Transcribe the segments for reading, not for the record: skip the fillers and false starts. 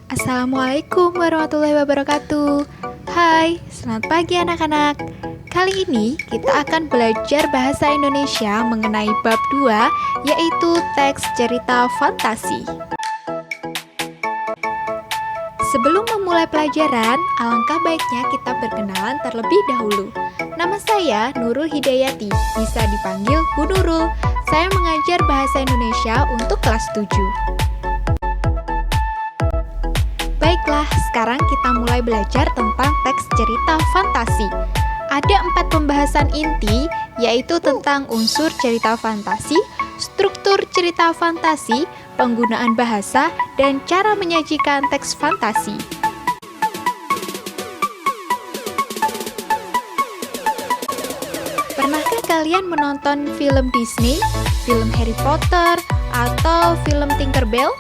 Assalamualaikum warahmatullahi wabarakatuh. Hai, selamat pagi anak-anak. Kali ini kita akan belajar bahasa Indonesia mengenai bab 2, yaitu teks cerita fantasi. Sebelum memulai pelajaran, alangkah baiknya kita berkenalan terlebih dahulu. Nama saya Nurul Hidayati, bisa dipanggil Bu Nurul. Saya mengajar bahasa Indonesia untuk kelas 7. Baiklah, sekarang kita mulai belajar tentang teks cerita fantasi. Ada 4 pembahasan inti, yaitu tentang unsur cerita fantasi, struktur cerita fantasi, penggunaan bahasa, dan cara menyajikan teks fantasi. Pernahkah kalian menonton film Disney, film Harry Potter, atau film Tinkerbell?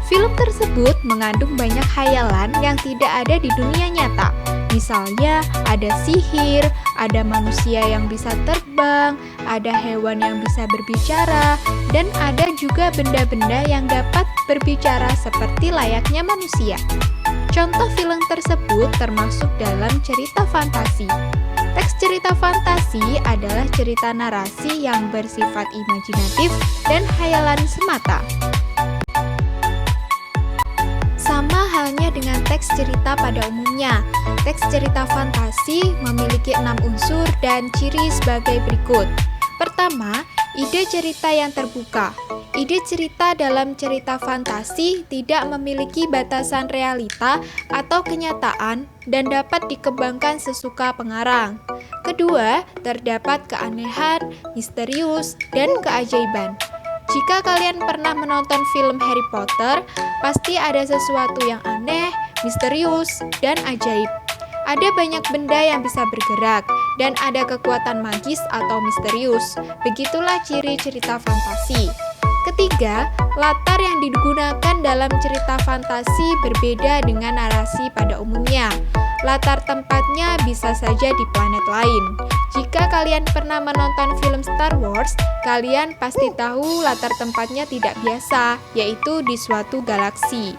Film tersebut mengandung banyak khayalan yang tidak ada di dunia nyata. Misalnya, ada sihir, ada manusia yang bisa terbang, ada hewan yang bisa berbicara, dan ada juga benda-benda yang dapat berbicara seperti layaknya manusia. Contoh film tersebut termasuk dalam cerita fantasi. Teks cerita fantasi adalah cerita narasi yang bersifat imajinatif dan khayalan semata. Sama halnya dengan teks cerita pada umumnya. Teks cerita fantasi memiliki 6 unsur dan ciri sebagai berikut. Pertama, ide cerita yang terbuka. Ide cerita dalam cerita fantasi tidak memiliki batasan realita atau kenyataan dan dapat dikembangkan sesuka pengarang. Kedua, terdapat keanehan, misterius, dan keajaiban. Jika kalian pernah menonton film Harry Potter, pasti ada sesuatu yang aneh, misterius, dan ajaib. Ada banyak benda yang bisa bergerak, dan ada kekuatan magis atau misterius. Begitulah ciri cerita fantasi. Ketiga, latar yang digunakan dalam cerita fantasi berbeda dengan narasi pada umumnya. Latar tempatnya bisa saja di planet lain. Jika kalian pernah menonton film Star Wars, kalian pasti tahu latar tempatnya tidak biasa, yaitu di suatu galaksi.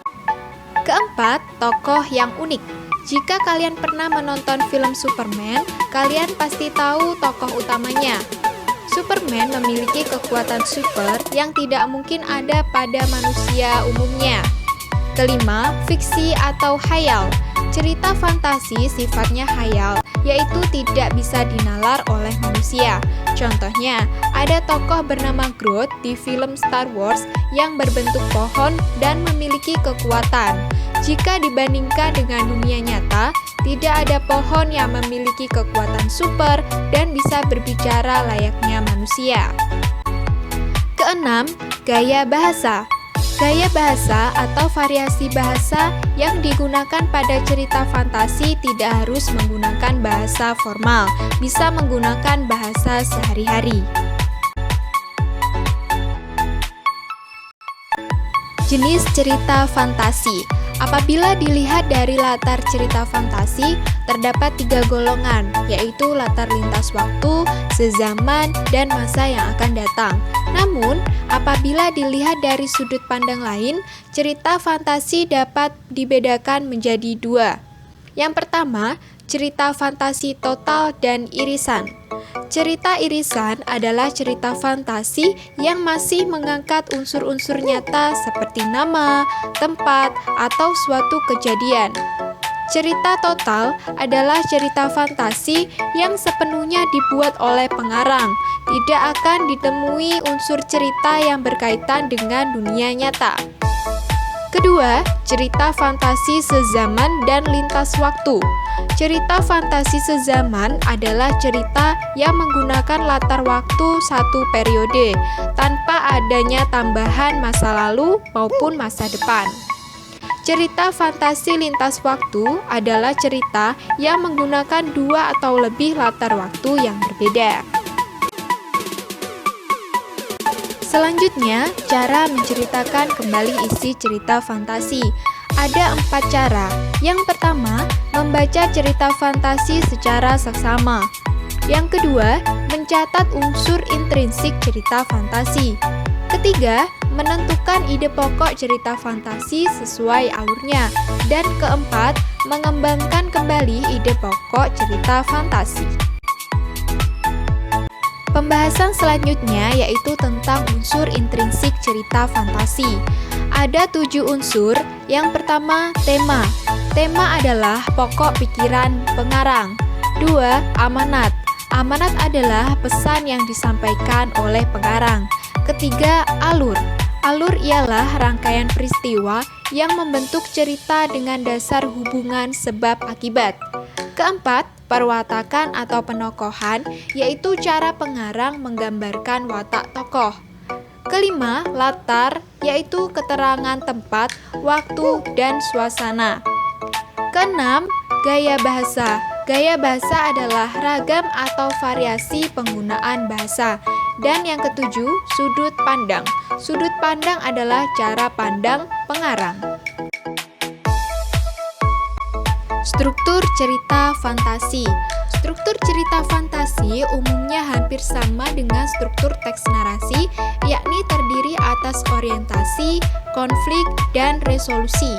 Keempat, tokoh yang unik. Jika kalian pernah menonton film Superman, kalian pasti tahu tokoh utamanya. Superman memiliki kekuatan super yang tidak mungkin ada pada manusia umumnya. Kelima, fiksi atau khayal. Cerita fantasi sifatnya khayal, yaitu tidak bisa dinalar oleh manusia. Contohnya, ada tokoh bernama Groot di film Star Wars yang berbentuk pohon dan memiliki kekuatan. Jika dibandingkan dengan dunia nyata, tidak ada pohon yang memiliki kekuatan super dan bisa berbicara layaknya manusia. Keenam, gaya bahasa. Gaya bahasa atau variasi bahasa yang digunakan pada cerita fantasi tidak harus menggunakan bahasa formal, bisa menggunakan bahasa sehari-hari. Jenis cerita fantasi. Apabila dilihat dari latar cerita fantasi, terdapat 3 golongan, yaitu latar lintas waktu, sezaman, dan masa yang akan datang. Namun, apabila dilihat dari sudut pandang lain, cerita fantasi dapat dibedakan menjadi 2. Yang pertama, cerita fantasi total dan irisan. Cerita irisan adalah cerita fantasi yang masih mengangkat unsur-unsur nyata seperti nama, tempat, atau suatu kejadian. Cerita total adalah cerita fantasi yang sepenuhnya dibuat oleh pengarang, tidak akan ditemui unsur cerita yang berkaitan dengan dunia nyata. Kedua, cerita fantasi sezaman dan lintas waktu. Cerita fantasi sezaman adalah cerita yang menggunakan latar waktu satu periode, tanpa adanya tambahan masa lalu maupun masa depan. Cerita fantasi lintas waktu adalah cerita yang menggunakan 2 atau lebih latar waktu yang berbeda. Selanjutnya, cara menceritakan kembali isi cerita fantasi. Ada 4 cara. Yang pertama, membaca cerita fantasi secara seksama. Yang kedua, mencatat unsur intrinsik cerita fantasi. Ketiga, menentukan ide pokok cerita fantasi sesuai alurnya. Dan keempat, mengembangkan kembali ide pokok cerita fantasi. Pembahasan selanjutnya yaitu tentang unsur intrinsik cerita fantasi. Ada 7 unsur. Yang pertama, tema. Tema adalah pokok pikiran pengarang. 2. Amanat. Amanat adalah pesan yang disampaikan oleh pengarang. Ketiga, alur. Alur ialah rangkaian peristiwa yang membentuk cerita dengan dasar hubungan sebab akibat. Keempat, perwatakan atau penokohan, yaitu cara pengarang menggambarkan watak tokoh. Kelima, latar, yaitu keterangan tempat, waktu, dan suasana. Keenam, gaya bahasa. Gaya bahasa adalah ragam atau variasi penggunaan bahasa. Dan yang ketujuh, sudut pandang. Sudut pandang adalah cara pandang pengarang. Struktur cerita fantasi. Struktur cerita fantasi umumnya hampir sama dengan struktur teks narasi, yakni terdiri atas orientasi, konflik, dan resolusi.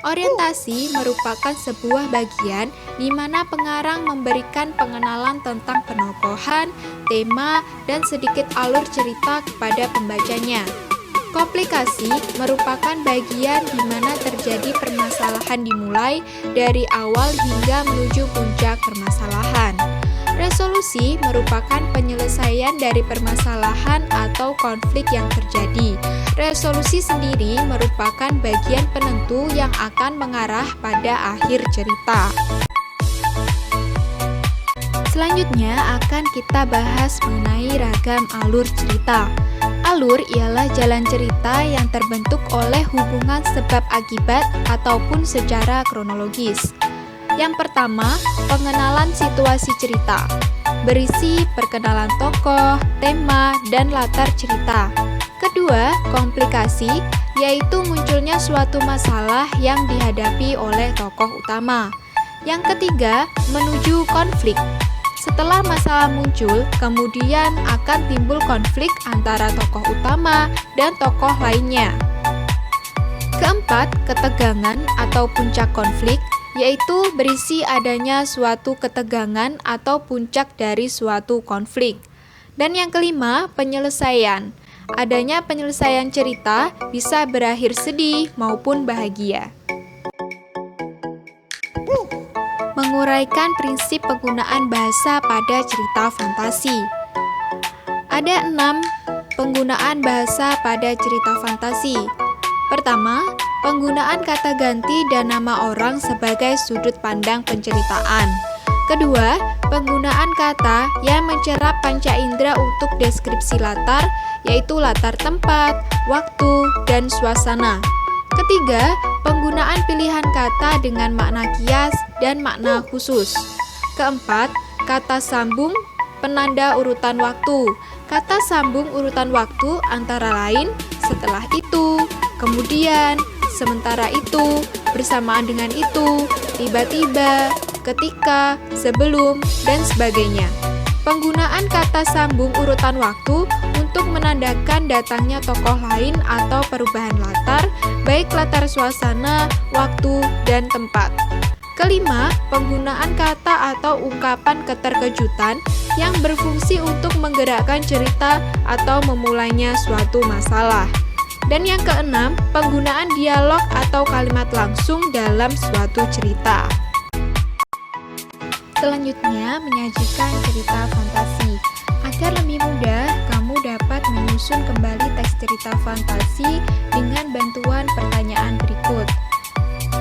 Orientasi merupakan sebuah bagian di mana pengarang memberikan pengenalan tentang penokohan, tema, dan sedikit alur cerita kepada pembacanya. Komplikasi merupakan bagian di mana terjadi permasalahan dimulai dari awal hingga menuju puncak permasalahan. Resolusi merupakan penyelesaian dari permasalahan atau konflik yang terjadi. Resolusi sendiri merupakan bagian penentu yang akan mengarah pada akhir cerita. Selanjutnya akan kita bahas mengenai ragam alur cerita. Alur ialah jalan cerita yang terbentuk oleh hubungan sebab akibat ataupun secara kronologis. Yang pertama, pengenalan situasi cerita. Berisi perkenalan tokoh, tema, dan latar cerita. Kedua, komplikasi, yaitu munculnya suatu masalah yang dihadapi oleh tokoh utama. Yang ketiga, menuju konflik. Setelah masalah muncul, kemudian akan timbul konflik antara tokoh utama dan tokoh lainnya. Keempat, ketegangan atau puncak konflik, yaitu berisi adanya suatu ketegangan atau puncak dari suatu konflik. Dan yang kelima, penyelesaian. Adanya penyelesaian cerita bisa berakhir sedih maupun bahagia. Menguraikan prinsip penggunaan bahasa pada cerita fantasi. Ada 6 penggunaan bahasa pada cerita fantasi. Pertama, penggunaan kata ganti dan nama orang sebagai sudut pandang penceritaan. Kedua, penggunaan kata yang mencerap panca indera untuk deskripsi latar, yaitu latar tempat, waktu, dan suasana. Ketiga, penggunaan pilihan kata dengan makna kias dan makna khusus. Keempat, kata sambung penanda urutan waktu. Kata sambung urutan waktu antara lain setelah itu, kemudian, sementara itu, bersamaan dengan itu, tiba-tiba, ketika, sebelum, dan sebagainya. Penggunaan kata sambung urutan waktu untuk menandakan datangnya tokoh lain atau perubahan latar, baik latar suasana, waktu, dan tempat. Kelima, penggunaan kata atau ungkapan keterkejutan yang berfungsi untuk menggerakkan cerita atau memulainya suatu masalah. Dan yang keenam, penggunaan dialog atau kalimat langsung dalam suatu cerita. Selanjutnya, menyajikan cerita fantasi. Agar lebih mudah, kamu dapat menyusun kembali teks cerita fantasi dengan bantuan pertanyaan berikut.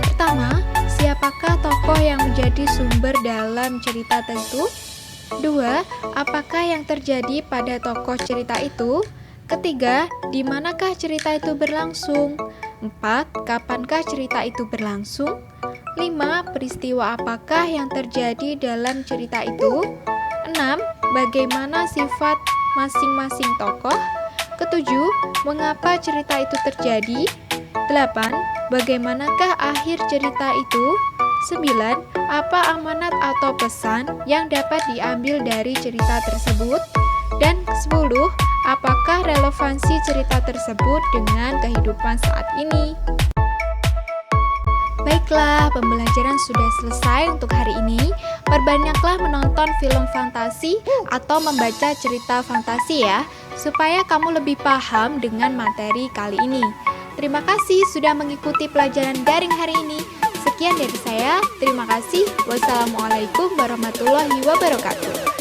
Pertama, siapakah tokoh yang menjadi sumber dalam cerita tentu? 2. Apakah yang terjadi pada tokoh cerita itu? Ketiga, di manakah cerita itu berlangsung? 4. Kapankah cerita itu berlangsung? 5. Peristiwa apakah yang terjadi dalam cerita itu? 6. Bagaimana sifat masing-masing tokoh? Ketujuh, mengapa cerita itu terjadi? 8. Bagaimanakah akhir cerita itu? 9. Apa amanat atau pesan yang dapat diambil dari cerita tersebut? Dan 10. apakah relevansi cerita tersebut dengan kehidupan saat ini. Baiklah, pembelajaran sudah selesai untuk hari ini. Perbanyaklah menonton film fantasi atau membaca cerita fantasi ya, supaya kamu lebih paham dengan materi kali ini. Terima kasih sudah mengikuti pelajaran daring hari ini. Sekian dari saya, terima kasih. Wassalamualaikum warahmatullahi wabarakatuh.